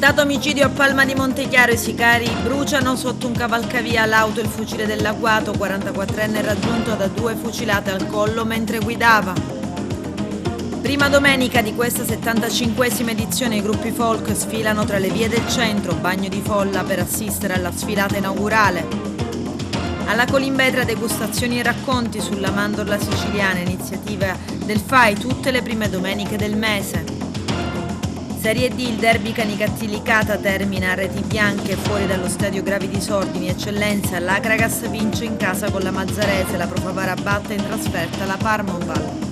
Tentato omicidio a Palma di Montechiaro, i sicari bruciano sotto un cavalcavia l'auto e il fucile dell'agguato, 44enne raggiunto da 2 fucilate al collo mentre guidava. Prima domenica di questa 75esima edizione i gruppi folk sfilano tra le vie del centro, bagno di folla per assistere alla sfilata inaugurale. Alla Colimbetra degustazioni e racconti sulla mandorla siciliana, iniziativa del FAI tutte le prime domeniche del mese. Serie D, il derby Canicattì-Licata termina a reti bianche fuori dallo stadio Gravidi Sordini, eccellenza, l'Akragas vince in casa con la Mazzarese, la Pro Favara batte in trasferta la Parmonval.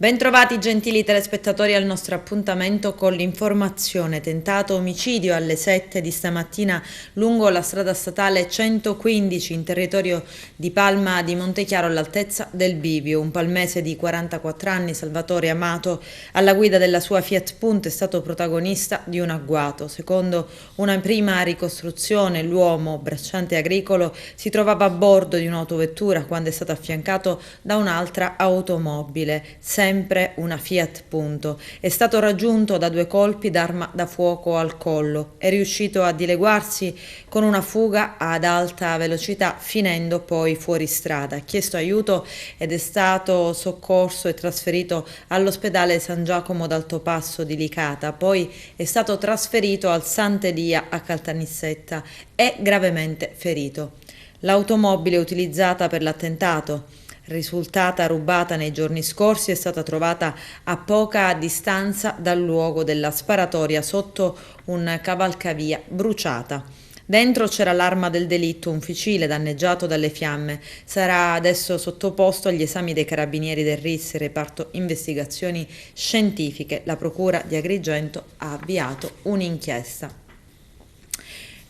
Bentrovati gentili telespettatori al nostro appuntamento con l'informazione. Tentato omicidio alle 7 di stamattina lungo la strada statale 115 in territorio di Palma di Montechiaro all'altezza del bivio. Un palmese di 44 anni, Salvatore Amato, alla guida della sua Fiat Punto è stato protagonista di un agguato. Secondo una prima ricostruzione, l'uomo, bracciante agricolo, si trovava a bordo di un'autovettura quando è stato affiancato da un'altra automobile, sempre una Fiat Punto. È stato raggiunto da 2 colpi d'arma da fuoco al collo. È riuscito a dileguarsi con una fuga ad alta velocità, finendo poi fuori strada. Ha chiesto aiuto ed è stato soccorso e trasferito all'ospedale San Giacomo d'Altopasso di Licata. Poi è stato trasferito al Sant'Elia a Caltanissetta. È gravemente ferito. L'automobile utilizzata per l'attentato, risultata rubata nei giorni scorsi, è stata trovata a poca distanza dal luogo della sparatoria sotto un cavalcavia bruciata. Dentro c'era l'arma del delitto, un fucile danneggiato dalle fiamme. Sarà adesso sottoposto agli esami dei carabinieri del RIS, reparto investigazioni scientifiche. La procura di Agrigento ha avviato un'inchiesta.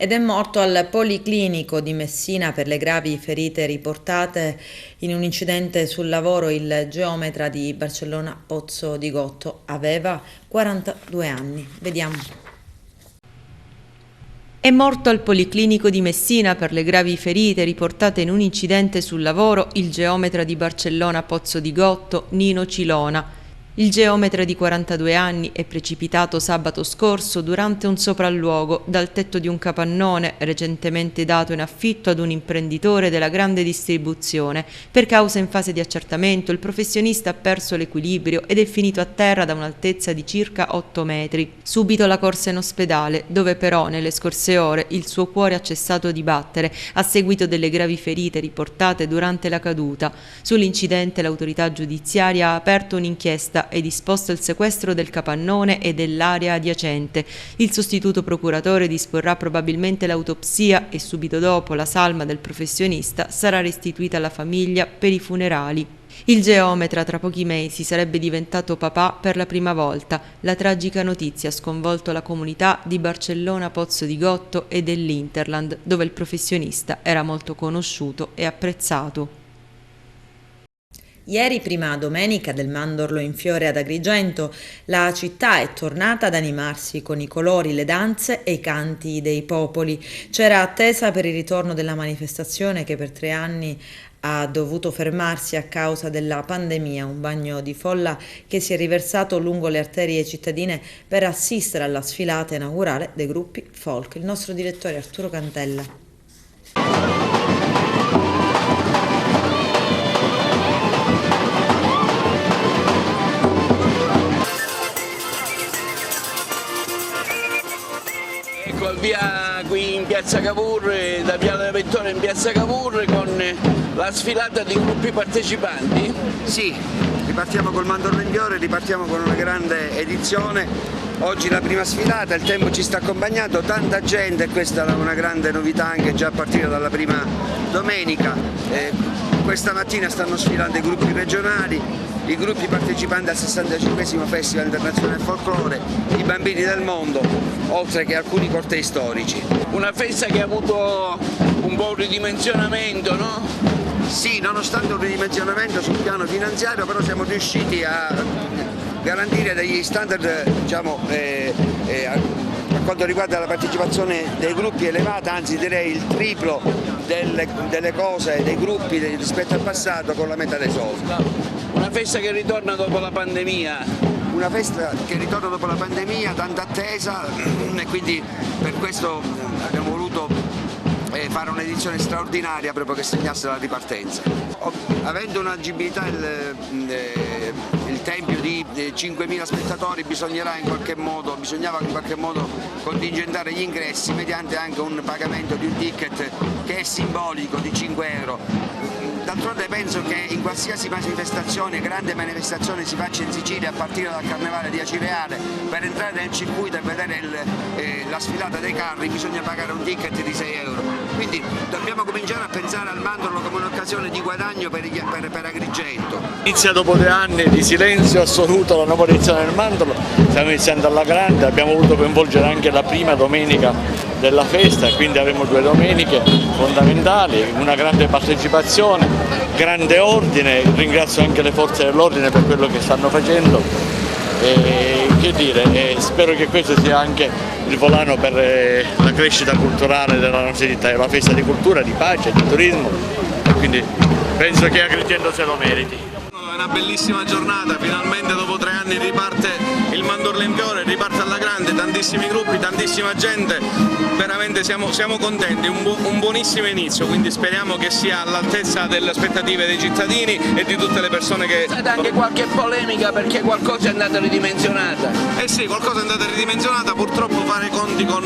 Ed è morto al Policlinico di Messina per le gravi ferite riportate in un incidente sul lavoro il geometra di Barcellona Pozzo di Gotto. Aveva 42 anni. Vediamo. È morto al Policlinico di Messina per le gravi ferite riportate in un incidente sul lavoro il geometra di Barcellona Pozzo di Gotto, Nino Cilona. Il geometra di 42 anni è precipitato sabato scorso durante un sopralluogo dal tetto di un capannone recentemente dato in affitto ad un imprenditore della grande distribuzione. Per causa in fase di accertamento il professionista ha perso l'equilibrio ed è finito a terra da un'altezza di circa 8 metri. Subito la corsa in ospedale, dove però nelle scorse ore il suo cuore ha cessato di battere a seguito delle gravi ferite riportate durante la caduta. Sull'incidente l'autorità giudiziaria ha aperto un'inchiesta e disposto il sequestro del capannone e dell'area adiacente. Il sostituto procuratore disporrà probabilmente l'autopsia e subito dopo la salma del professionista sarà restituita alla famiglia per i funerali. Il geometra tra pochi mesi sarebbe diventato papà per la prima volta. La tragica notizia ha sconvolto la comunità di Barcellona Pozzo di Gotto e dell'Interland, dove il professionista era molto conosciuto e apprezzato. Ieri, prima domenica del mandorlo in fiore ad Agrigento, la città è tornata ad animarsi con i colori, le danze e i canti dei popoli. C'era attesa per il ritorno della manifestazione che per 3 anni ha dovuto fermarsi a causa della pandemia, un bagno di folla che si è riversato lungo le arterie cittadine per assistere alla sfilata inaugurale dei gruppi folk. Il nostro direttore Arturo Cantella. Via qui in piazza Cavour, da Piazza Vettore in piazza Cavour con la sfilata di gruppi partecipanti? Sì, ripartiamo col mandorlo in fiore, ripartiamo con una grande edizione. Oggi la prima sfilata, il tempo ci sta accompagnando, tanta gente e questa è una grande novità anche già a partire dalla prima domenica. Questa mattina stanno sfilando i gruppi regionali, i gruppi partecipanti al 65esimo Festival Internazionale del Folklore, i bambini del mondo, oltre che alcuni cortei storici. Una festa che ha avuto un po' un ridimensionamento, no? Sì, nonostante un ridimensionamento sul piano finanziario, però siamo riusciti a garantire degli standard, diciamo, per quanto riguarda la partecipazione dei gruppi elevata, anzi direi il triplo delle cose, dei gruppi rispetto al passato con la metà dei soldi. Una festa che ritorna dopo la pandemia. Una festa che ritorna dopo la pandemia, tanto attesa, e quindi per questo abbiamo voluto fare un'edizione straordinaria proprio che segnasse la ripartenza. Avendo un'agibilità il tempio di 5.000 spettatori bisognava in qualche modo contingentare gli ingressi mediante anche un pagamento di un ticket che è simbolico di 5 euro. D'altronde penso che in qualsiasi manifestazione, grande manifestazione si faccia in Sicilia a partire dal Carnevale di Acireale, per entrare nel circuito e vedere la sfilata dei carri bisogna pagare un ticket di 6 euro. Quindi dobbiamo cominciare a pensare al mandorlo come un'occasione di guadagno per Agrigento. Inizia dopo 3 anni di silenzio assoluto la nuova edizione del mandorlo, stiamo iniziando alla grande, abbiamo voluto coinvolgere anche la prima domenica della festa e quindi avremo 2 domeniche fondamentali, una grande partecipazione, grande ordine, ringrazio anche le forze dell'ordine per quello che stanno facendo e che dire, spero che questo sia anche il volano per la crescita culturale della nostra città, è una festa di cultura, di pace, di turismo e quindi penso che Agrigento se lo meriti. È una bellissima giornata, finalmente dopo 3 anni riparte il mandorlo in fiore, riparte alla grande, tantissimi gruppi, tantissima gente, veramente siamo contenti, un buonissimo inizio, quindi speriamo che sia all'altezza delle aspettative dei cittadini e di tutte le persone che... C'è stata anche qualche polemica perché qualcosa è andata ridimensionata. Eh sì, qualcosa è andata ridimensionata, purtroppo fare i conti con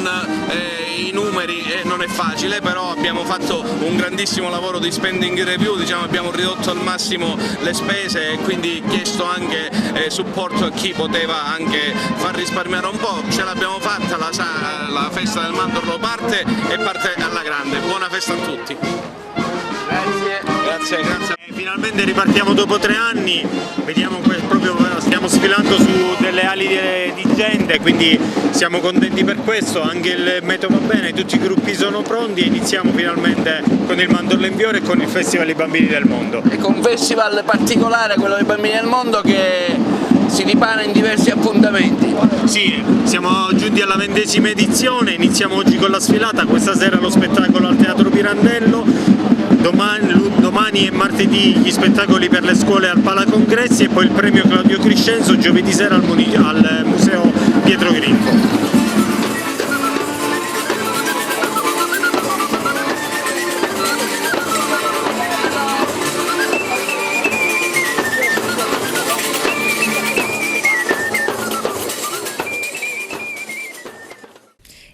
i numeri non è facile, però abbiamo fatto un grandissimo lavoro di spending review, diciamo, abbiamo ridotto al massimo le spese e quindi chiesto anche supporto a chi poteva anche far risparmiare un po', ce l'abbiamo fatta, la festa del mandorlo parte e parte alla grande, buona festa a tutti. Grazie. Finalmente ripartiamo dopo 3 anni, vediamo proprio stiamo sfilando su delle ali di gente, quindi siamo contenti per questo, anche il metodo va bene, tutti i gruppi sono pronti e iniziamo finalmente con il mandorlo in fiore e con il Festival dei Bambini del Mondo. Ecco, un festival particolare, quello dei Bambini del Mondo, che si ripara in diversi appuntamenti. Sì, siamo giunti alla 20ª edizione, iniziamo oggi con la sfilata, questa sera lo spettacolo al Teatro Pirandello. Domani e martedì gli spettacoli per le scuole al Palacongressi e poi il premio Claudio Crescenzo giovedì sera al Museo Pietro Griffo.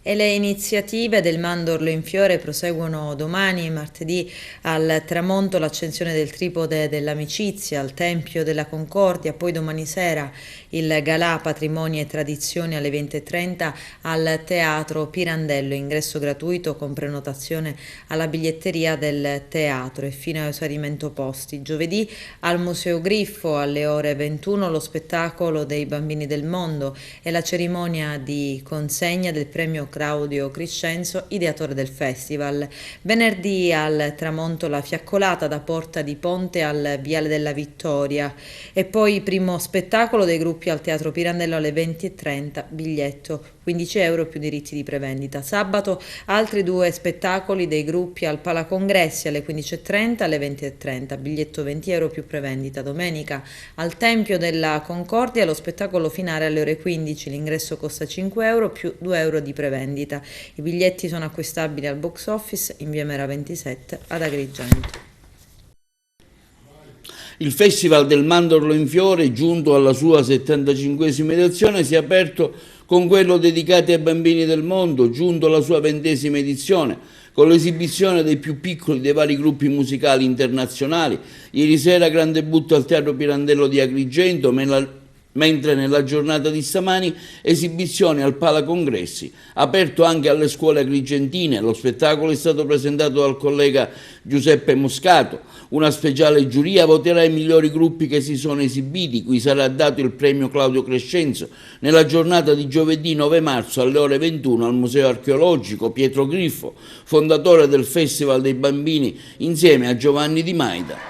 E le iniziative del mandorlo in fiore proseguono domani, martedì, al tramonto l'accensione del tripode dell'amicizia al Tempio della Concordia, poi domani sera il galà Patrimoni e Tradizioni alle 20:30 al Teatro Pirandello, ingresso gratuito con prenotazione alla biglietteria del teatro e fino a esaurimento posti. Giovedì al Museo Griffo alle ore 21 lo spettacolo dei Bambini del Mondo e la cerimonia di consegna del premio Claudio Crescenzo, ideatore del festival. Venerdì al tramonto la fiaccolata da Porta di Ponte al Viale della Vittoria e poi primo spettacolo dei gruppi al Teatro Pirandello alle 20:30, biglietto 15 euro più diritti di prevendita. Sabato altri 2 spettacoli dei gruppi al Palacongressi alle 15:30 alle 20:30, biglietto 20 euro più prevendita. Domenica al Tempio della Concordia lo spettacolo finale alle ore 15, l'ingresso costa 5 euro più 2 euro di prevendita. I biglietti sono acquistabili al box office in via Mera 27 ad Agrigento. Il Festival del Mandorlo in Fiore, giunto alla sua 75esima edizione, si è aperto con quello dedicato ai bambini del mondo, giunto alla sua 20ª edizione, con l'esibizione dei più piccoli dei vari gruppi musicali internazionali. Ieri sera grande butto al Teatro Pirandello di Agrigento, mentre nella giornata di stamani esibizione al Palacongressi, aperto anche alle scuole agrigentine. Lo spettacolo è stato presentato dal collega Giuseppe Moscato. Una speciale giuria voterà i migliori gruppi che si sono esibiti, cui sarà dato il premio Claudio Crescenzo nella giornata di giovedì 9 marzo alle ore 21 al Museo Archeologico Pietro Griffo, fondatore del Festival dei Bambini, insieme a Giovanni Di Maida.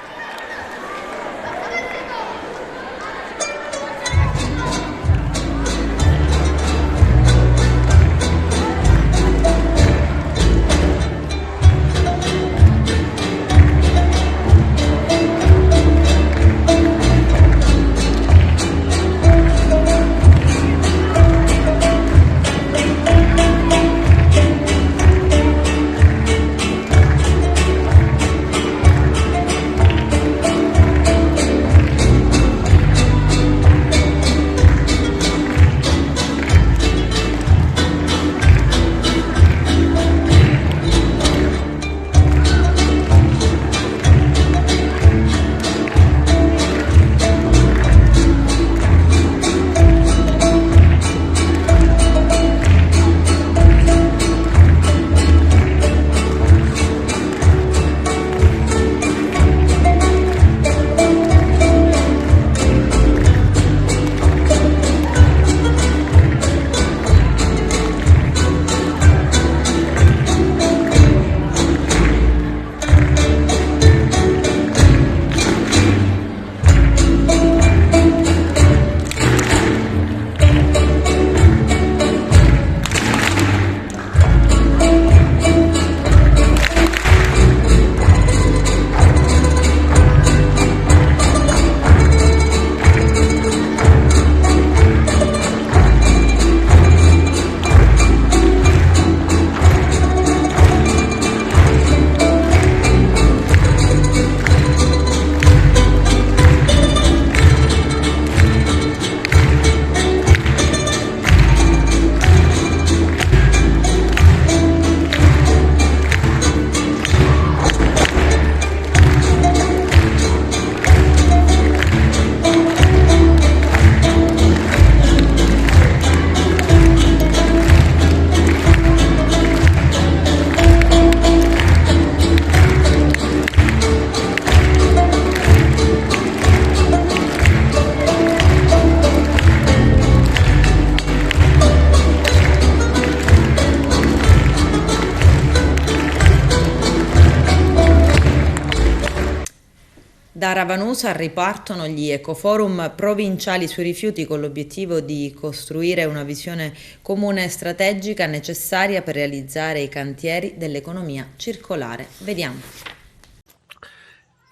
Da Ravanusa ripartono gli ecoforum provinciali sui rifiuti con l'obiettivo di costruire una visione comune e strategica necessaria per realizzare i cantieri dell'economia circolare. Vediamo.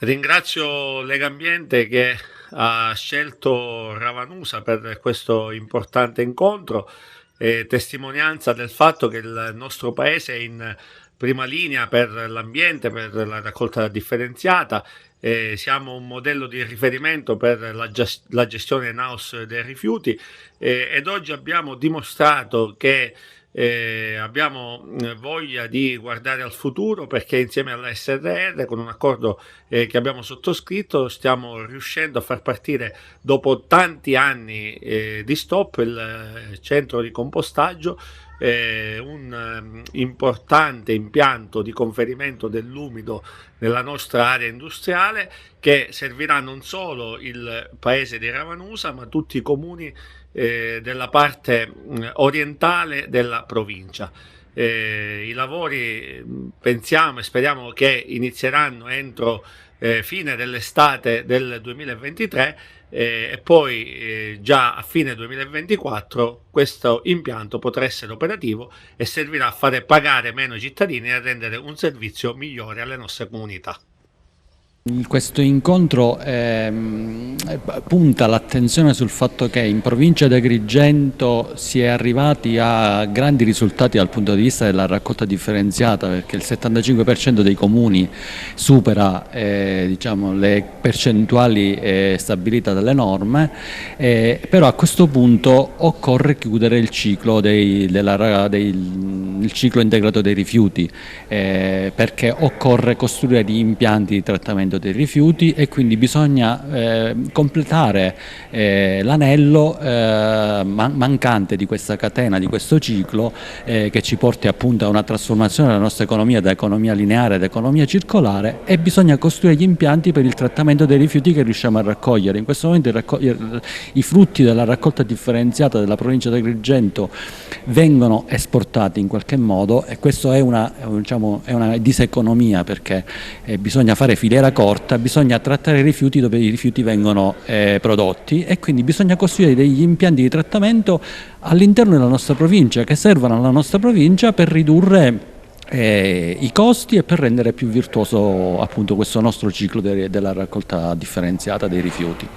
Ringrazio Legambiente che ha scelto Ravanusa per questo importante incontro, testimonianza del fatto che il nostro paese è in prima linea per l'ambiente, per la raccolta differenziata. Siamo un modello di riferimento per la gestione in-house dei rifiuti, ed oggi abbiamo dimostrato che abbiamo voglia di guardare al futuro, perché insieme alla SRR, con un accordo che abbiamo sottoscritto, stiamo riuscendo a far partire dopo tanti anni di stop il centro di compostaggio, un importante impianto di conferimento dell'umido nella nostra area industriale, che servirà non solo il paese di Ravanusa ma tutti i comuni della parte orientale della provincia. I lavori pensiamo e speriamo che inizieranno entro fine dell'estate del 2023, e poi già a fine 2024 questo impianto potrà essere operativo e servirà a fare pagare meno ai cittadini e a rendere un servizio migliore alle nostre comunità. Questo incontro punta l'attenzione sul fatto che in provincia di Agrigento si è arrivati a grandi risultati dal punto di vista della raccolta differenziata, perché il 75% dei comuni supera le percentuali stabilite dalle norme, però a questo punto occorre chiudere il ciclo il ciclo integrato dei rifiuti, perché occorre costruire gli impianti di trattamento dei rifiuti e quindi bisogna completare l'anello mancante di questa catena, di questo ciclo, che ci porti appunto a una trasformazione della nostra economia da economia lineare ad economia circolare, e bisogna costruire gli impianti per il trattamento dei rifiuti che riusciamo a raccogliere. In questo momento i frutti della raccolta differenziata della provincia di Agrigento vengono esportati in qualche modo, e questo è una diseconomia, perché bisogna fare filiera corta, bisogna trattare i rifiuti dove i rifiuti vengono prodotti, e quindi bisogna costruire degli impianti di trattamento all'interno della nostra provincia, che servano alla nostra provincia per ridurre i costi e per rendere più virtuoso appunto questo nostro ciclo della raccolta differenziata dei rifiuti.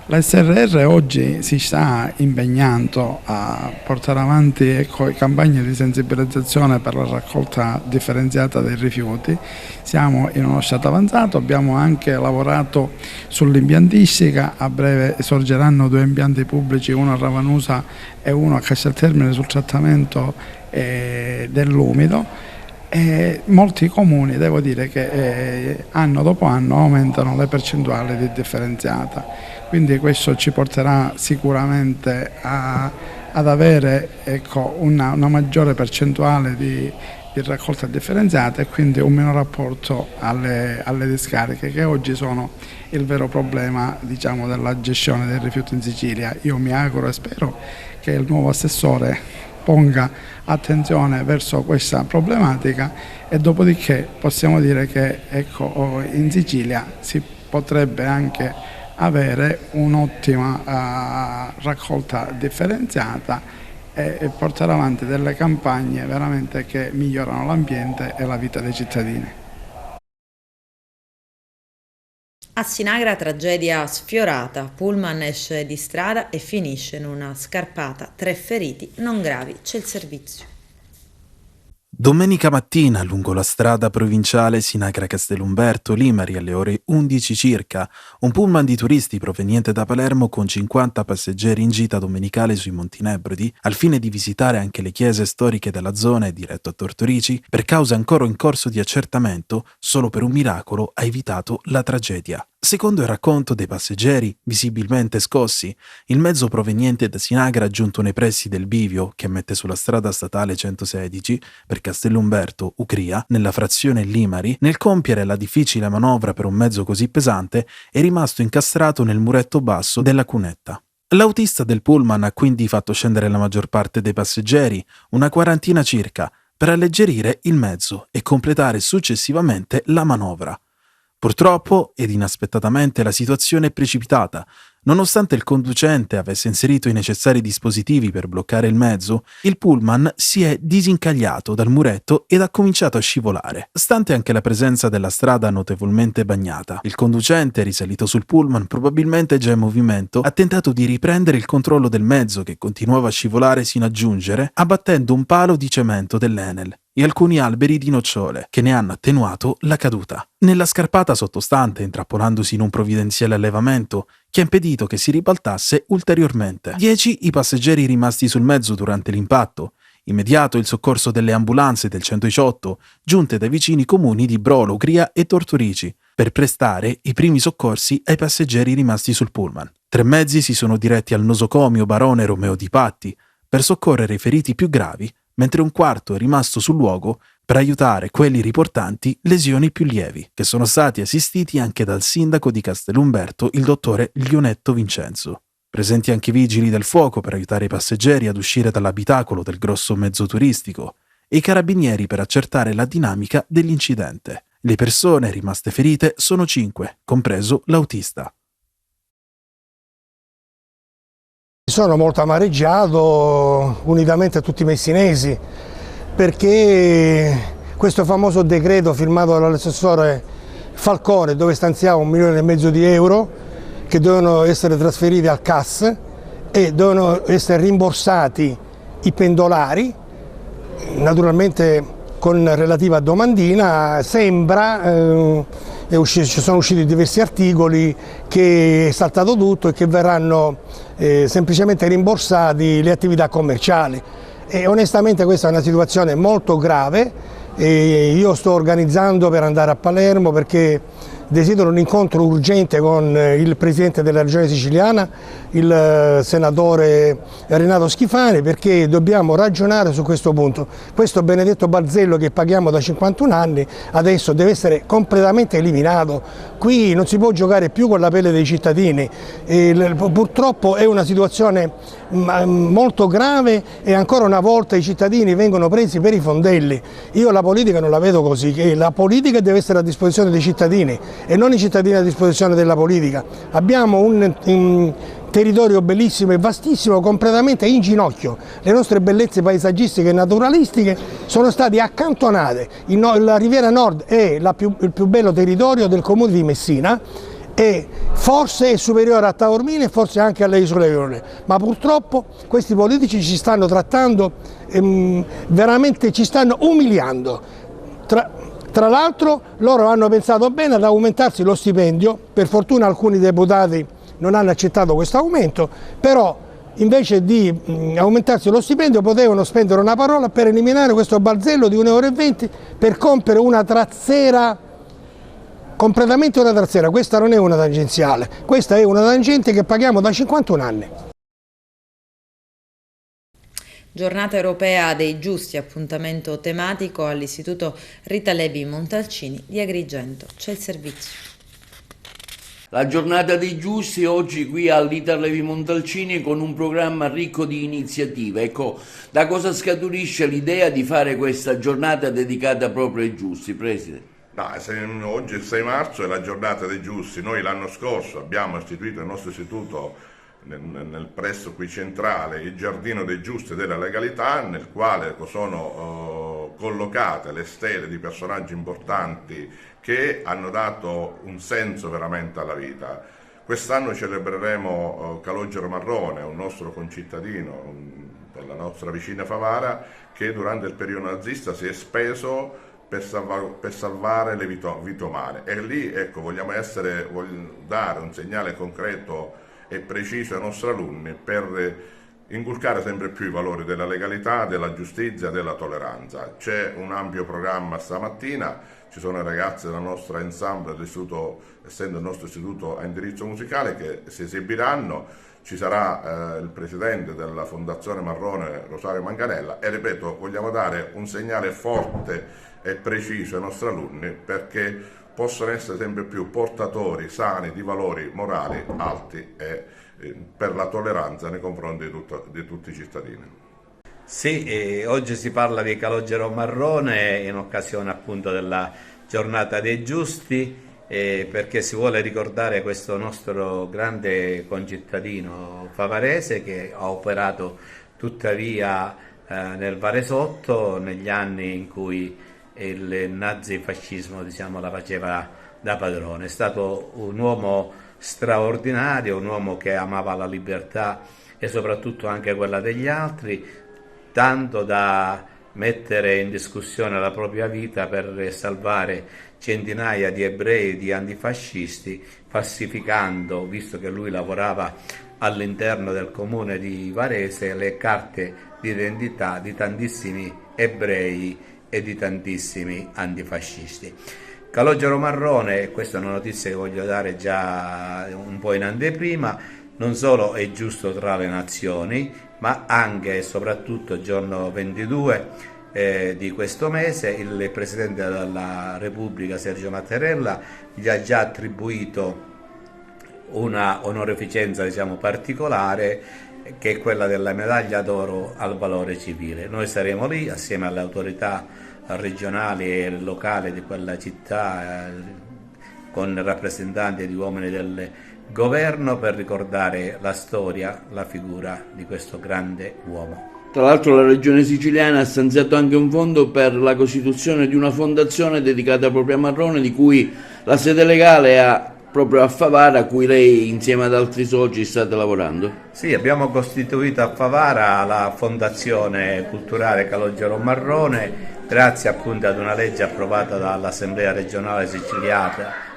La SRR oggi si sta impegnando a portare avanti campagne di sensibilizzazione per la raccolta differenziata dei rifiuti. Siamo in uno stato avanzato, abbiamo anche lavorato sull'impiantistica, a breve sorgeranno 2 impianti pubblici, uno a Ravanusa e uno a Casteltermine sul trattamento dell'umido. Molti comuni, devo dire, che anno dopo anno aumentano le percentuali di differenziata. Quindi questo ci porterà sicuramente ad avere una maggiore percentuale di raccolta differenziata, e quindi un minor rapporto alle discariche, che oggi sono il vero problema, diciamo, della gestione dei rifiuti in Sicilia. Io mi auguro e spero che il nuovo assessore ponga attenzione verso questa problematica, e dopodiché possiamo dire che in Sicilia si potrebbe anche avere un'ottima raccolta differenziata e portare avanti delle campagne veramente che migliorano l'ambiente e la vita dei cittadini. A Sinagra tragedia sfiorata, pullman esce di strada e finisce in una scarpata, 3 feriti non gravi, c'è il servizio. Domenica mattina, lungo la strada provinciale Sinagra-Castellumberto, Limari, alle ore 11 circa, un pullman di turisti proveniente da Palermo con 50 passeggeri in gita domenicale sui Monti Nebrodi, al fine di visitare anche le chiese storiche della zona e diretto a Tortorici, per cause ancora in corso di accertamento, solo per un miracolo ha evitato la tragedia. Secondo il racconto dei passeggeri, visibilmente scossi, il mezzo proveniente da Sinagra, giunto nei pressi del bivio che mette sulla strada statale 116 per Castellumberto, Ucria, nella frazione Limari, nel compiere la difficile manovra per un mezzo così pesante, è rimasto incastrato nel muretto basso della cunetta. L'autista del pullman ha quindi fatto scendere la maggior parte dei passeggeri, una quarantina circa, per alleggerire il mezzo e completare successivamente la manovra. Purtroppo ed inaspettatamente la situazione è precipitata. Nonostante il conducente avesse inserito i necessari dispositivi per bloccare il mezzo, il pullman si è disincagliato dal muretto ed ha cominciato a scivolare, stante anche la presenza della strada notevolmente bagnata. Il conducente, risalito sul pullman, probabilmente già in movimento, ha tentato di riprendere il controllo del mezzo che continuava a scivolare sino a giungere, abbattendo un palo di cemento dell'Enel e alcuni alberi di nocciole che ne hanno attenuato la caduta. Nella scarpata sottostante, intrappolandosi in un provvidenziale allevamento che ha impedito che si ribaltasse ulteriormente. 10 i passeggeri rimasti sul mezzo durante l'impatto. Immediato il soccorso delle ambulanze del 118, giunte dai vicini comuni di Brolo, Ugria e Tortorici, per prestare i primi soccorsi ai passeggeri rimasti sul pullman. 3 mezzi si sono diretti al nosocomio Barone Romeo di Patti per soccorrere i feriti più gravi, mentre un quarto è rimasto sul luogo per aiutare quelli riportanti lesioni più lievi, che sono stati assistiti anche dal sindaco di Castellumberto, il dottore Lionetto Vincenzo. Presenti anche i vigili del fuoco per aiutare i passeggeri ad uscire dall'abitacolo del grosso mezzo turistico e i carabinieri per accertare la dinamica dell'incidente. Le persone rimaste ferite sono 5, compreso l'autista. Sono molto amareggiato, unitamente a tutti i messinesi, perché questo famoso decreto firmato dall'assessore Falcone, dove stanziava 1,5 milioni di euro che dovevano essere trasferiti al CAS e dovevano essere rimborsati i pendolari, naturalmente con relativa domandina, sembra, ci sono usciti diversi articoli, che è saltato tutto e che verranno semplicemente rimborsati le attività commerciali. E onestamente questa è una situazione molto grave e io sto organizzando per andare a Palermo perché desidero un incontro urgente con il Presidente della Regione Siciliana, il Senatore Renato Schifani, perché dobbiamo ragionare su questo punto. Questo benedetto balzello che paghiamo da 51 anni adesso deve essere completamente eliminato. Qui non si può giocare più con la pelle dei cittadini. Purtroppo è una situazione molto grave e ancora una volta i cittadini vengono presi per i fondelli. Io la politica non la vedo così, che la politica deve essere a disposizione dei cittadini e non i cittadini a disposizione della politica. Abbiamo un territorio bellissimo e vastissimo, completamente in ginocchio. Le nostre bellezze paesaggistiche e naturalistiche sono state accantonate. La Riviera Nord è il più bello territorio del comune di Messina e forse è superiore a Taormina e forse anche alle Isole Eolie, ma purtroppo questi politici ci stanno trattando, veramente ci stanno umiliando. Tra l'altro loro hanno pensato bene ad aumentarsi lo stipendio, per fortuna alcuni deputati non hanno accettato questo aumento, però invece di aumentarsi lo stipendio potevano spendere una parola per eliminare questo balzello di 1,20 euro per compiere una trazzera, completamente una trazzera. Questa non è una tangenziale, questa è una tangente che paghiamo da 51 anni. Giornata europea dei giusti, appuntamento tematico all'Istituto Rita Levi Montalcini di Agrigento. C'è il servizio. La giornata dei giusti oggi qui all'Rita Levi Montalcini con un programma ricco di iniziative. Ecco, da cosa scaturisce l'idea di fare questa giornata dedicata proprio ai giusti, Presidente? Oggi il 6 marzo è la giornata dei giusti. Noi l'anno scorso abbiamo istituito il nostro istituto nel presso qui centrale il Giardino dei Giusti e della Legalità, nel quale sono collocate le stele di personaggi importanti che hanno dato un senso veramente alla vita. Quest'anno celebreremo Calogero Marrone, un nostro concittadino della nostra vicina Favara, che durante il periodo nazista si è speso per salvare le vite umane. E lì, ecco, vogliamo dare un segnale concreto e preciso ai nostri alunni per inculcare sempre più i valori della legalità, della giustizia e della tolleranza. C'è un ampio programma stamattina, ci sono i ragazzi della nostra ensemble dell'istituto, essendo il nostro istituto a indirizzo musicale, che si esibiranno. Ci sarà il presidente della Fondazione Marrone, Rosario Manganella, e ripeto, vogliamo dare un segnale forte e preciso ai nostri alunni perché possono essere sempre più portatori sani di valori morali alti e per la tolleranza nei confronti di tutti i cittadini. Sì, oggi si parla di Calogero Marrone in occasione appunto della giornata dei giusti perché si vuole ricordare questo nostro grande concittadino favarese che ha operato tuttavia nel Varesotto negli anni in cui il nazifascismo, diciamo, la faceva da padrone. È stato un uomo straordinario, un uomo che amava la libertà e soprattutto anche quella degli altri, tanto da mettere in discussione la propria vita per salvare centinaia di ebrei, di antifascisti, falsificando, visto che lui lavorava all'interno del comune di Varese, le carte di identità di tantissimi ebrei e di tantissimi antifascisti. Calogero Marrone, questa è una notizia che voglio dare già un po' in anteprima, non solo è giusto tra le nazioni, ma anche e soprattutto il giorno 22 di questo mese il Presidente della Repubblica Sergio Mattarella gli ha già attribuito una onorificenza, diciamo, particolare, che è quella della medaglia d'oro al valore civile. Noi saremo lì assieme alle autorità regionali e locali di quella città, con rappresentanti di uomini del governo, per ricordare la storia, la figura di questo grande uomo. Tra l'altro la Regione Siciliana ha stanziato anche un fondo per la costituzione di una fondazione dedicata proprio a Marrone, di cui la sede legale è proprio a Favara, a cui lei insieme ad altri soci state lavorando. Sì, abbiamo costituito a Favara la Fondazione Culturale Calogero Marrone, grazie appunto ad una legge approvata dall'Assemblea regionale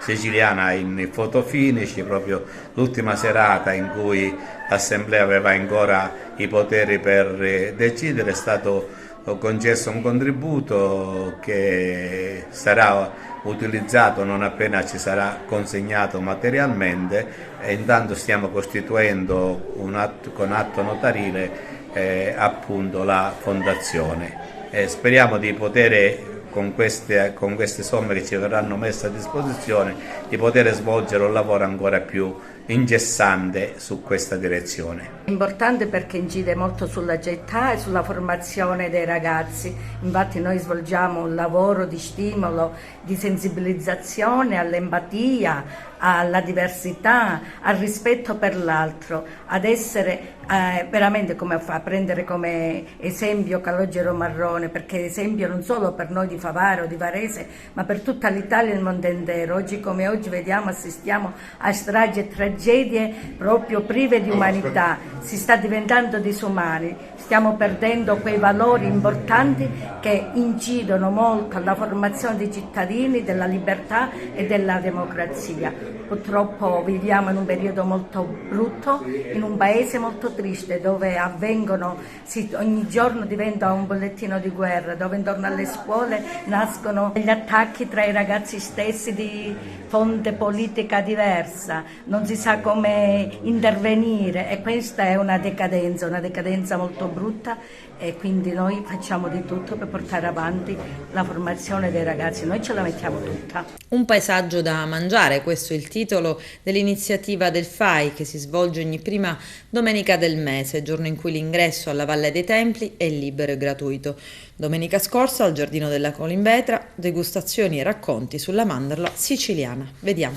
siciliana in fotofinici, proprio l'ultima serata in cui l'Assemblea aveva ancora i poteri per decidere. È stato concesso un contributo che sarà utilizzato non appena ci sarà consegnato materialmente, e intanto stiamo costituendo con atto notarile appunto la fondazione. Speriamo di poter, con queste somme che ci verranno messe a disposizione, di poter svolgere un lavoro ancora più ingessante su questa direzione. È importante perché incide molto sulla città e sulla formazione dei ragazzi. Infatti noi svolgiamo un lavoro di stimolo, di sensibilizzazione all'empatia, alla diversità, al rispetto per l'altro, ad essere veramente a prendere come esempio Calogero Marrone, perché esempio non solo per noi di Favara o di Varese, ma per tutta l'Italia e il mondo intero. Oggi come oggi vediamo, assistiamo a stragi e tragedie proprio prive di umanità, si sta diventando disumani, stiamo perdendo quei valori importanti che incidono molto alla formazione dei cittadini, della libertà e della democrazia. Purtroppo viviamo in un periodo molto brutto, in un paese molto triste, dove ogni giorno diventa un bollettino di guerra, dove intorno alle scuole nascono gli attacchi tra i ragazzi stessi di fonte politica diversa, non si sa come intervenire, e questa è una decadenza molto brutta, e quindi noi facciamo di tutto per portare avanti la formazione dei ragazzi, noi ce la mettiamo tutta. Un paesaggio da mangiare, questo è il titolo dell'iniziativa del FAI, che si svolge ogni prima domenica del mese, giorno in cui l'ingresso alla Valle dei Templi è libero e gratuito. Domenica scorsa al Giardino della Colimbetra, degustazioni e racconti sulla mandorla siciliana. Vediamo.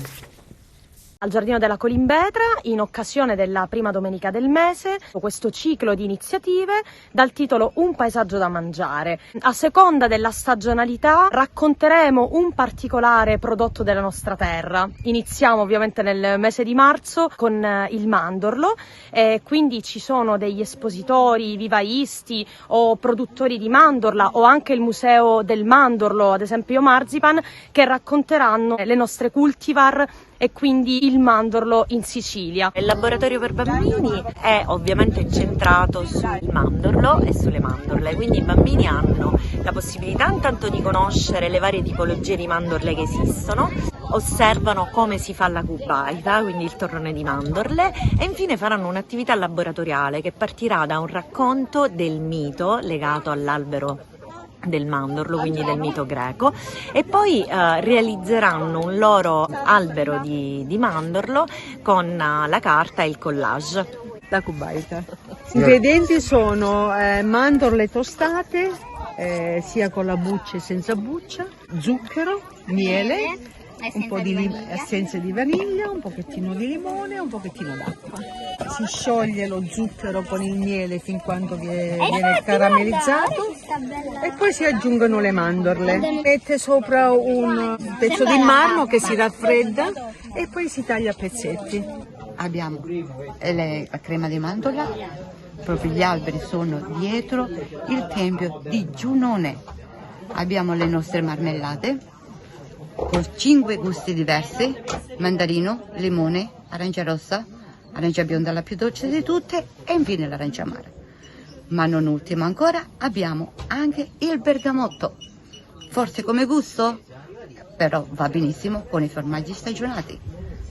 Al Giardino della Colimbetra, in occasione della prima domenica del mese, questo ciclo di iniziative dal titolo Un paesaggio da mangiare. A seconda della stagionalità racconteremo un particolare prodotto della nostra terra. Iniziamo ovviamente nel mese di marzo con il mandorlo, e quindi ci sono degli espositori, vivaisti o produttori di mandorla, o anche il Museo del Mandorlo, ad esempio Marzipan, che racconteranno le nostre cultivar e quindi il mandorlo in Sicilia. Il laboratorio per bambini è ovviamente incentrato sul mandorlo e sulle mandorle, quindi i bambini hanno la possibilità intanto di conoscere le varie tipologie di mandorle che esistono, osservano come si fa la cubaita, quindi il torrone di mandorle, e infine faranno un'attività laboratoriale che partirà da un racconto del mito legato all'albero del mandorlo, quindi del mito greco, e poi realizzeranno un loro albero di mandorlo con la carta e il collage. La cubaita. Gli ingredienti sono mandorle tostate, sia con la buccia e senza buccia, zucchero, miele, un po' di essenza di vaniglia, un pochettino di limone e un pochettino d'acqua. Si scioglie lo zucchero con il miele fin quando viene caramellizzato e poi si aggiungono le mandorle. Mette sopra un pezzo di marmo che si raffredda e poi si taglia a pezzetti. Abbiamo la crema di mandorla, proprio gli alberi sono dietro il tempio di Giunone. Abbiamo le nostre marmellate con 5 gusti diversi: mandarino, limone, arancia rossa, arancia bionda la più dolce di tutte e infine l'arancia amara. Ma non ultimo ancora abbiamo anche il bergamotto, forse come gusto, però va benissimo con i formaggi stagionati.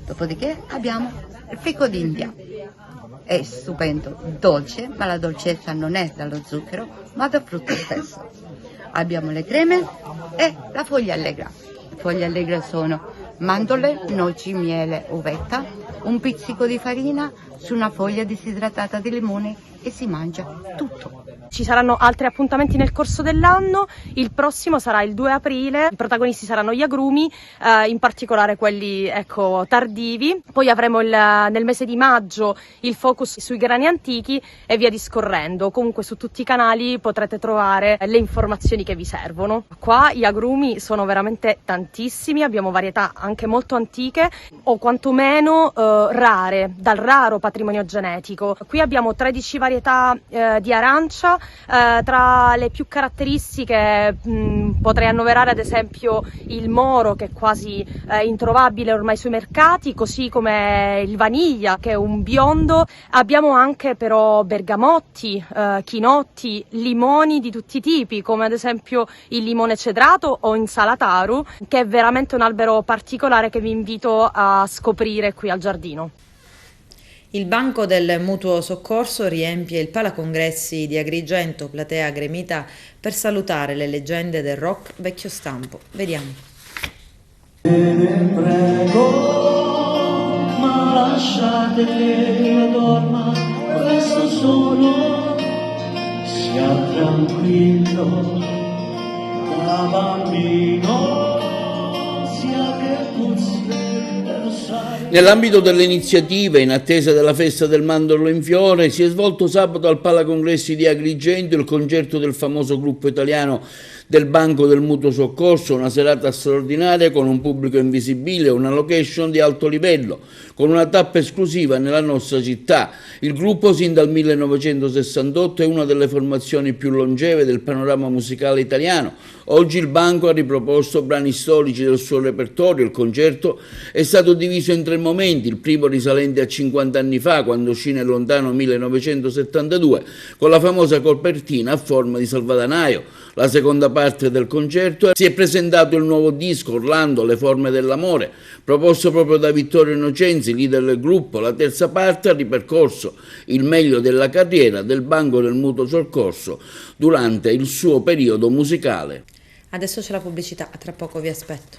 Dopodiché abbiamo il fico d'India, è stupendo, dolce, ma la dolcezza non è dallo zucchero ma dal frutto stesso. Abbiamo le creme e la foglia allegra. Le foglie allegre sono mandorle, noci, miele, uvetta, un pizzico di farina su una foglia disidratata di limone e si mangia tutto. Ci saranno altri appuntamenti nel corso dell'anno, il prossimo sarà il 2 aprile, i protagonisti saranno gli agrumi, in particolare quelli tardivi, poi avremo nel mese di maggio il focus sui grani antichi e via discorrendo. Comunque su tutti i canali potrete trovare le informazioni che vi servono. Qua gli agrumi sono veramente tantissimi, abbiamo varietà anche molto antiche o quantomeno rare, dal raro patrimonio genetico. Qui abbiamo 13 varietà di arancia. Tra le più caratteristiche potrei annoverare ad esempio il moro, che è quasi introvabile ormai sui mercati, così come il vaniglia, che è un biondo. Abbiamo anche però bergamotti, chinotti, limoni di tutti i tipi, come ad esempio il limone cedrato o insalataru, che è veramente un albero particolare che vi invito a scoprire qui al giardino. Il banco del mutuo soccorso riempie il palacongressi di Agrigento, platea gremita per salutare le leggende del rock vecchio stampo. Vediamo. Te ne prego, ma lasciate che io dorma questo solo, sia tranquillo da bambino, sia che puzzi. Nell'ambito delle iniziative, in attesa della festa del mandorlo in fiore, si è svolto sabato al Palacongressi di Agrigento il concerto del famoso gruppo italiano del Banco del Mutuo Soccorso, una serata straordinaria con un pubblico invisibile, una location di alto livello, con una tappa esclusiva nella nostra città. Il gruppo, sin dal 1968, è una delle formazioni più longeve del panorama musicale italiano. Oggi il Banco ha riproposto brani storici del suo repertorio. Il concerto è stato diviso in 3 momenti, il primo risalente a 50 anni fa, quando uscì nel lontano 1972, con la famosa copertina a forma di salvadanaio. La seconda parte del concerto si è presentato il nuovo disco Orlando, le forme dell'amore, proposto proprio da Vittorio Innocenzi, leader del gruppo. La terza parte ha ripercorso il meglio della carriera del Banco del Mutuo Soccorso durante il suo periodo musicale. Adesso c'è la pubblicità, tra poco vi aspetto.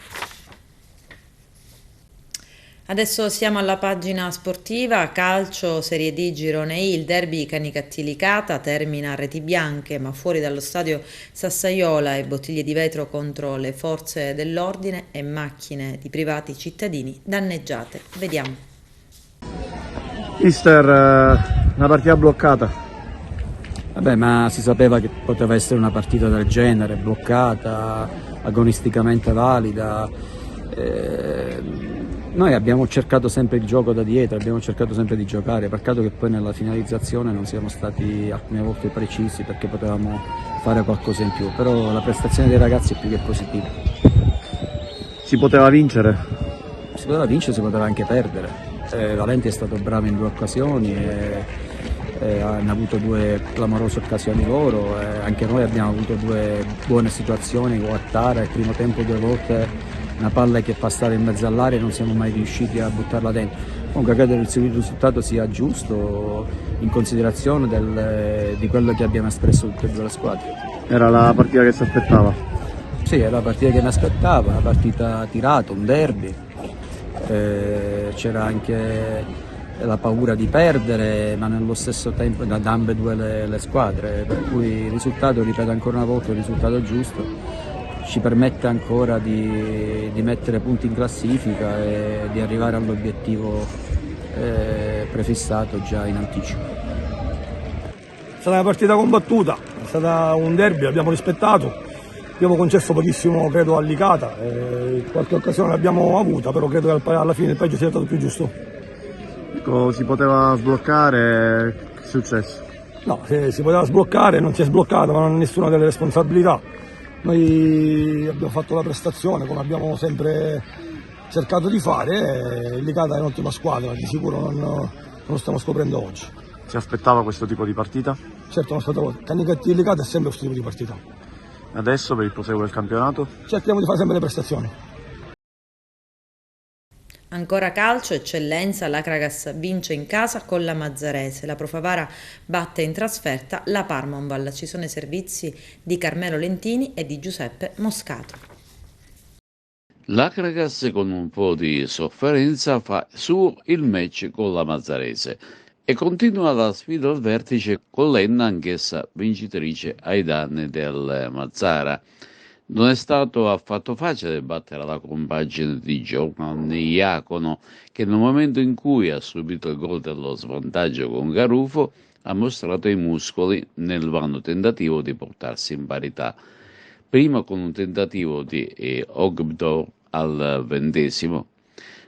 Adesso siamo alla pagina sportiva, calcio, Serie D, Girone I, il derby Canicattì-Licata termina a reti bianche, ma fuori dallo stadio Sassaiola e bottiglie di vetro contro le forze dell'ordine e macchine di privati cittadini danneggiate. Vediamo. Mister, una partita bloccata. Vabbè, ma si sapeva che poteva essere una partita del genere, bloccata, agonisticamente valida. Noi abbiamo cercato sempre il gioco da dietro, abbiamo cercato sempre di giocare, peccato che poi nella finalizzazione non siamo stati alcune volte precisi, perché potevamo fare qualcosa in più, però la prestazione dei ragazzi è più che positiva. Si poteva vincere? Si poteva vincere, si poteva anche perdere. Valenti è stato bravo in 2 occasioni hanno avuto 2 clamorose occasioni loro, anche noi abbiamo avuto 2 buone situazioni con Attara, il primo tempo 2 volte una palla che è passata in mezzo all'area e non siamo mai riusciti a buttarla dentro. Comunque credo che il risultato sia giusto in considerazione di quello che abbiamo espresso tutte e 2 le squadre. Era la partita che si aspettava? Sì, era la partita che mi aspettava, una partita tirata, un derby, c'era anche la paura di perdere, ma nello stesso tempo da ambedue le squadre, per cui il risultato, ripeto ancora una volta, è il risultato giusto. ci permette ancora di mettere punti in classifica e di arrivare all'obiettivo prefissato già in anticipo. È stata una partita combattuta, è stata un derby, l'abbiamo rispettato, abbiamo concesso pochissimo credo a Licata, qualche occasione l'abbiamo avuta, però credo che alla fine il peggio sia stato più giusto. Si poteva sbloccare, che è successo? No, si poteva sbloccare, non si è sbloccato, ma non ha nessuna delle responsabilità. Noi abbiamo fatto la prestazione come abbiamo sempre cercato di fare, il Licata è un'ottima squadra, di sicuro non lo stiamo scoprendo oggi. Si aspettava questo tipo di partita? Certo, non aspettavo, Canicattì e Licata è sempre questo tipo di partita. Adesso per il proseguo del campionato? Cerchiamo di fare sempre le prestazioni. Ancora calcio, eccellenza, l'Acragas vince in casa con la Mazzarese, la Pro Favara batte in trasferta la Parmonval. Ci sono i servizi di Carmelo Lentini e di Giuseppe Moscato. L'Acragas con un po' di sofferenza fa su il match con la Mazzarese e continua la sfida al vertice con l'Enna, anch'essa vincitrice ai danni del Mazzara. Non è stato affatto facile battere la compagine di Giovanni Iacono, che nel momento in cui ha subito il gol dello svantaggio con Garufo ha mostrato i muscoli nel vano tentativo di portarsi in parità. Prima con un tentativo di Ogbdo al 20°,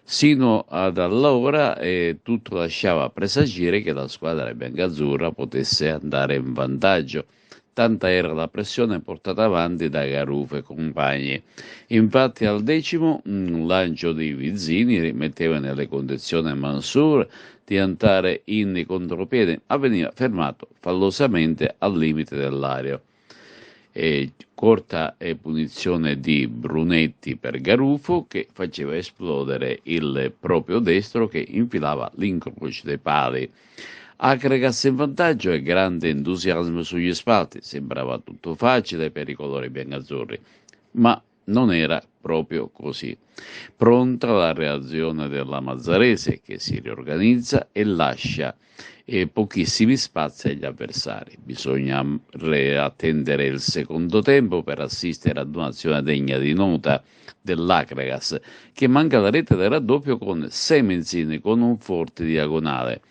sino ad allora tutto lasciava presagire che la squadra biancazzurra potesse andare in vantaggio. Tanta era la pressione portata avanti da Garufo e compagni. Infatti al 10° un lancio di Vizzini rimetteva nelle condizioni Mansour di andare in contropiede, ma veniva fermato fallosamente al limite dell'area. Corta punizione di Brunetti per Garufo, che faceva esplodere il proprio destro che infilava l'incrocio dei pali. Acragas in vantaggio e grande entusiasmo sugli spalti, sembrava tutto facile per i colori biancazzurri, ma non era proprio così. Pronta la reazione della Mazzarese, che si riorganizza e lascia pochissimi spazi agli avversari. Bisogna attendere il secondo tempo per assistere ad un'azione degna di nota dell'Acragas, che manca la rete del raddoppio con Semenzin con un forte diagonale.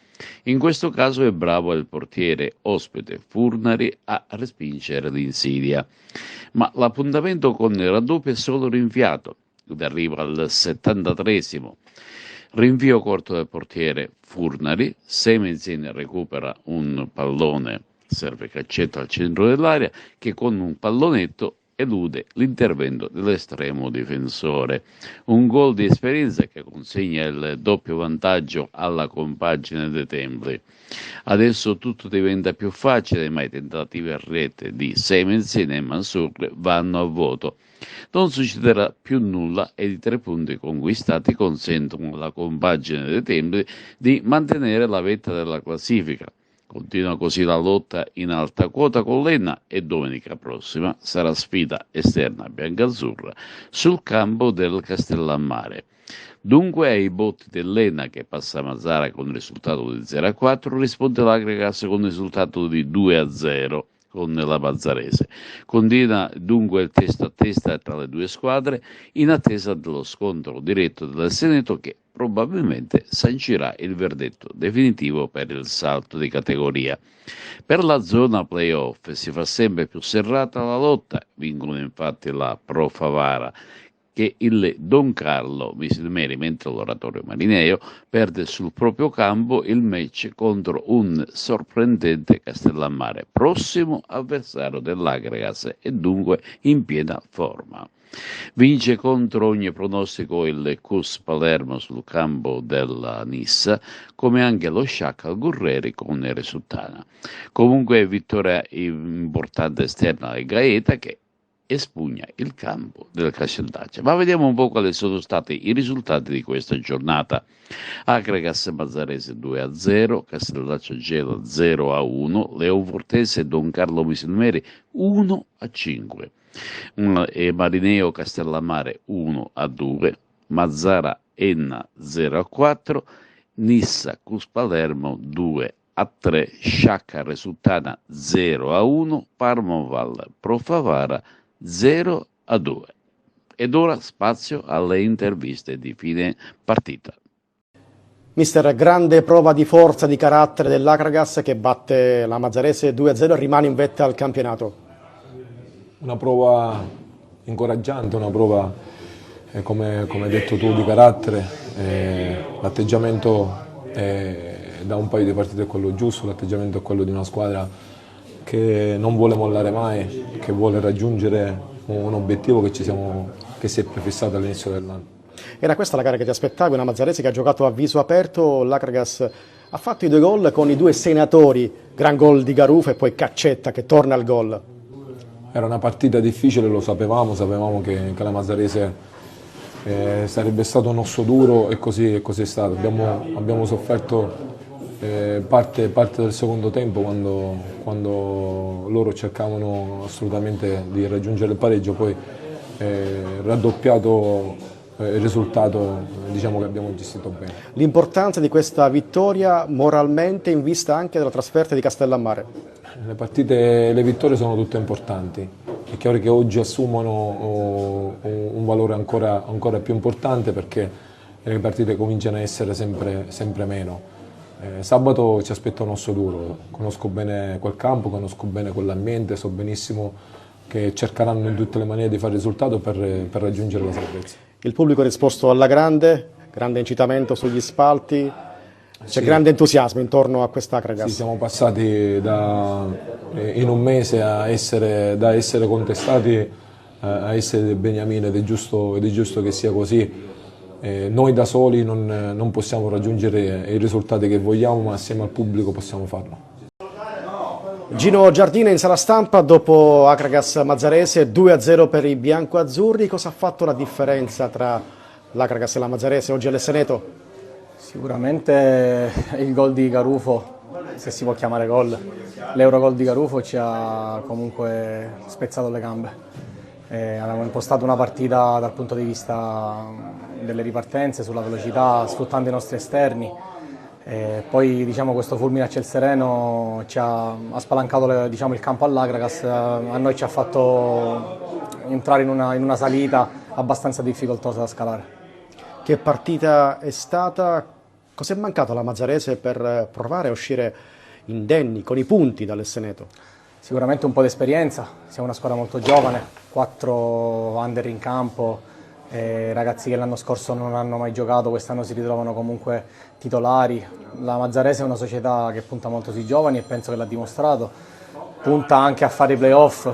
In questo caso è bravo il portiere ospite Furnari a respingere l'insidia, ma l'appuntamento con il raddoppio è solo rinviato ed arriva al 73°. Rinvio corto del portiere Furnari, Semenzin recupera un pallone, serve Caccetto al centro dell'area che con un pallonetto elude l'intervento dell'estremo difensore. Un gol di esperienza che consegna il doppio vantaggio alla compagine dei Templi. Adesso tutto diventa più facile, ma i tentativi a rete di Semenzin e Mansour vanno a vuoto. Non succederà più nulla e i 3 punti conquistati consentono alla compagine dei Templi di mantenere la vetta della classifica. Continua così la lotta in alta quota con l'Enna e domenica prossima sarà sfida esterna biancazzurra sul campo del Castellammare. Dunque ai botti dell'Enna, che passa a Mazzara con il risultato di 0-4, risponde l'Acragas con il risultato di 2-0 con la Mazzarese. Continua dunque il testa a testa tra le due squadre in attesa dello scontro diretto del Seneto, che probabilmente sancirà il verdetto definitivo per il salto di categoria. Per la zona playoff si fa sempre più serrata la lotta, vincono infatti la Pro Favara che il Don Carlo Misilmeri, mentre l'Oratorio Marineo perde sul proprio campo il match contro un sorprendente Castellammare, prossimo avversario dell'Acragas e dunque in piena forma. Vince contro ogni pronostico il CUS Palermo sul campo della Nissa, come anche lo Sciacca Gurreri con il Resultana. Comunque vittoria importante esterna al Gaeta, che espugna il campo del Cascentaccia. Ma vediamo un po' quali sono stati i risultati di questa giornata. Acragas Mazzarese 2-0, Castellaccio Gela 0-1, Leofortese Don Carlo Misilmeri 1-5. E Marineo Castellammare 1-2, Mazzara Enna 0-4, Nissa Cus Palermo 2-3, Sciacca Resultana 0-1, Parmoval Pro Favara 0-0. 2. Ed ora spazio alle interviste di fine partita. Mister, grande prova di forza, di carattere dell'Akragas che batte la Mazarese 2-0 e rimane in vetta al campionato. Una prova incoraggiante, una prova, come hai detto tu, di carattere. L'atteggiamento da un paio di partite è quello giusto, l'atteggiamento è quello di una squadra che non vuole mollare mai, che vuole raggiungere un obiettivo che si è prefissato all'inizio dell'anno. Era questa la gara che ti aspettavi, una Mazarese che ha giocato a viso aperto, l'Akragas ha fatto i 2 gol con i 2 senatori, gran gol di Garufo e poi Caccetta che torna al gol. Era una partita difficile, lo sapevamo che la Mazarese sarebbe stato un osso duro e così è stato. Abbiamo sofferto parte del secondo tempo quando loro cercavano assolutamente di raggiungere il pareggio, poi raddoppiato il risultato, diciamo che abbiamo gestito bene. L'importanza di questa vittoria moralmente in vista anche della trasferta di Castellammare. Le vittorie sono tutte importanti, è chiaro che oggi assumono un valore ancora più importante perché le partite cominciano a essere sempre meno. Sabato ci aspetta un osso duro, conosco bene quel campo, conosco bene quell'ambiente, so benissimo che cercheranno in tutte le maniere di fare risultato per raggiungere la salvezza. Il pubblico ha risposto alla grande incitamento sugli spalti, c'è grande entusiasmo intorno a quest'Akragas. Sì, siamo passati in un mese da essere contestati a essere dei beniamini ed è giusto che sia così. Noi da soli non possiamo raggiungere i risultati che vogliamo, ma assieme al pubblico possiamo farlo. Gino Giardina in sala stampa dopo Akragas Mazarese 2-0 per i biancoazzurri. Cosa ha fatto la differenza tra l'Akragas e la Mazarese oggi all'Esseneto? Sicuramente il gol di Garufo, se si può chiamare gol, l'Eurogol di Garufo ci ha comunque spezzato le gambe. Avevamo impostato una partita dal punto di vista delle ripartenze, sulla velocità, sfruttando i nostri esterni. Poi questo fulmine a ciel sereno ci ha spalancato il campo all'Akragas, a noi ci ha fatto entrare in una salita abbastanza difficoltosa da scalare. Che partita è stata? Cos'è mancato alla Mazarese per provare a uscire indenni, con i punti dall'Esseneto? Sicuramente un po' di esperienza, siamo una squadra molto giovane, 4 under in campo, ragazzi che l'anno scorso non hanno mai giocato, quest'anno si ritrovano comunque titolari. La Mazarese è una società che punta molto sui giovani e penso che l'ha dimostrato, punta anche a fare i playoff,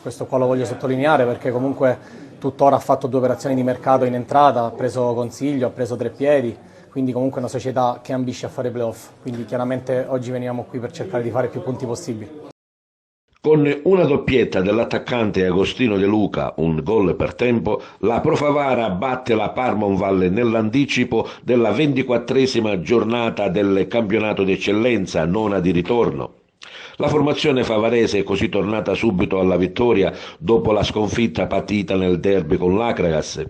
questo qua lo voglio sottolineare perché comunque tuttora ha fatto 2 operazioni di mercato in entrata, ha preso Consiglio, ha preso Treppiedi, quindi comunque è una società che ambisce a fare i playoff, quindi chiaramente oggi veniamo qui per cercare di fare più punti possibili. Con una doppietta dell'attaccante Agostino De Luca, un gol per tempo, la Pro Favara batte la Parmonval nell'anticipo della 24esima giornata del campionato d'eccellenza, nona di ritorno. La formazione favarese è così tornata subito alla vittoria dopo la sconfitta patita nel derby con l'Akragas.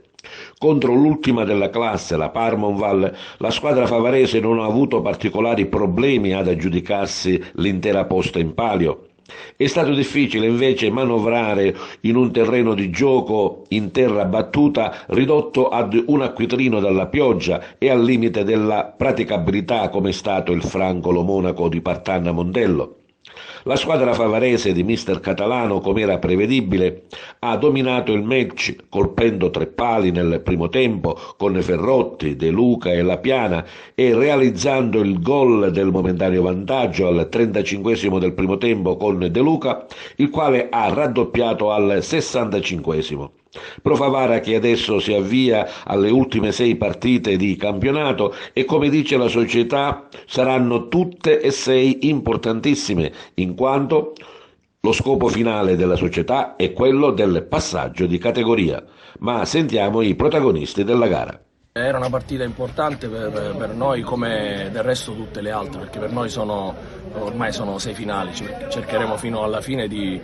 Contro l'ultima della classe, la Parmonval, la squadra favarese non ha avuto particolari problemi ad aggiudicarsi l'intera posta in palio. È stato difficile invece manovrare in un terreno di gioco in terra battuta ridotto ad un acquitrino dalla pioggia e al limite della praticabilità come è stato il Francolo Monaco di Partanna Mondello. La squadra favarese di mister Catalano, come era prevedibile, ha dominato il match colpendo 3 pali nel primo tempo con Ferrotti, De Luca e La Piana e realizzando il gol del momentaneo vantaggio al 35esimo del primo tempo con De Luca, il quale ha raddoppiato al 65esimo. Pro Favara che adesso si avvia alle ultime 6 partite di campionato e come dice la società saranno tutte e 6 importantissime in quanto lo scopo finale della società è quello del passaggio di categoria. Ma sentiamo i protagonisti della gara. Era una partita importante per noi come del resto tutte le altre, perché per noi ormai sono 6 finali, cercheremo fino alla fine di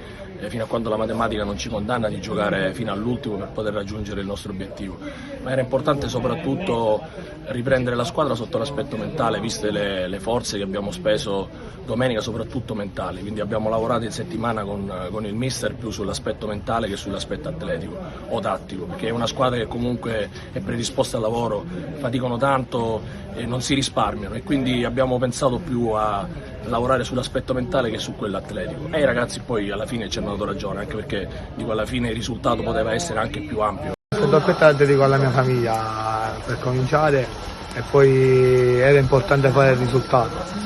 fino a quando la matematica non ci condanna di giocare fino all'ultimo per poter raggiungere il nostro obiettivo. Ma era importante soprattutto riprendere la squadra sotto l'aspetto mentale, viste le forze che abbiamo speso domenica, soprattutto mentali. Quindi abbiamo lavorato in settimana con il mister più sull'aspetto mentale che sull'aspetto atletico o tattico, perché è una squadra che comunque è predisposta al lavoro, faticano tanto e non si risparmiano, e quindi abbiamo pensato più a lavorare sull'aspetto mentale che su quello atletico, e i ragazzi poi alla fine ci hanno dato ragione, anche perché dico, alla fine il risultato poteva essere anche più ampio. Questo spettacolo dedico alla mia famiglia per cominciare, e poi era importante fare il risultato.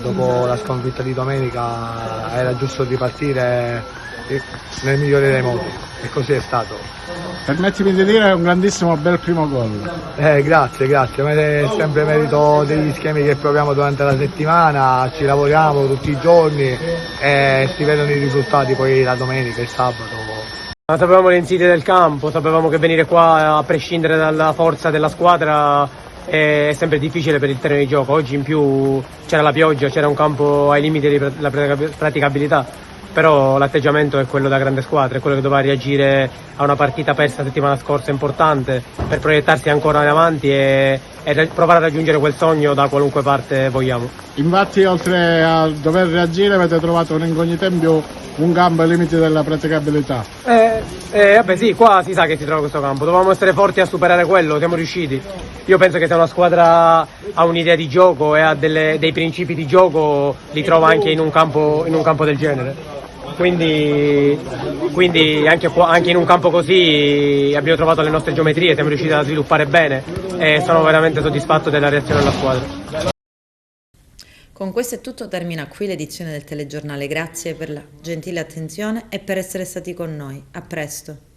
Dopo la sconfitta di domenica era giusto ripartire nel migliore dei modi, e così è stato. Permettimi di dire, è un grandissimo bel primo gol. Grazie, ma è sempre merito degli schemi che proviamo durante la settimana, ci lavoriamo tutti i giorni e si vedono i risultati poi la domenica e il sabato. Sapevamo le insidie del campo, sapevamo che venire qua, a prescindere dalla forza della squadra, è sempre difficile per il terreno di gioco. Oggi in più c'era la pioggia, c'era un campo ai limiti della praticabilità, però l'atteggiamento è quello da grande squadra, è quello che doveva reagire a una partita persa la settimana scorsa importante per proiettarsi ancora in avanti e provare a raggiungere quel sogno da qualunque parte vogliamo. Infatti, oltre a dover reagire, avete trovato un'incognita in più, un campo ai limiti della praticabilità. Vabbè sì, qua si sa che si trova questo campo, dovevamo essere forti a superare quello, siamo riusciti. Io penso che se una squadra ha un'idea di gioco e ha dei principi di gioco, li trova anche in un campo del genere. Quindi anche in un campo così abbiamo trovato le nostre geometrie, siamo riusciti a sviluppare bene e sono veramente soddisfatto della reazione della squadra. Con questo è tutto, termina qui l'edizione del telegiornale. Grazie per la gentile attenzione e per essere stati con noi. A presto.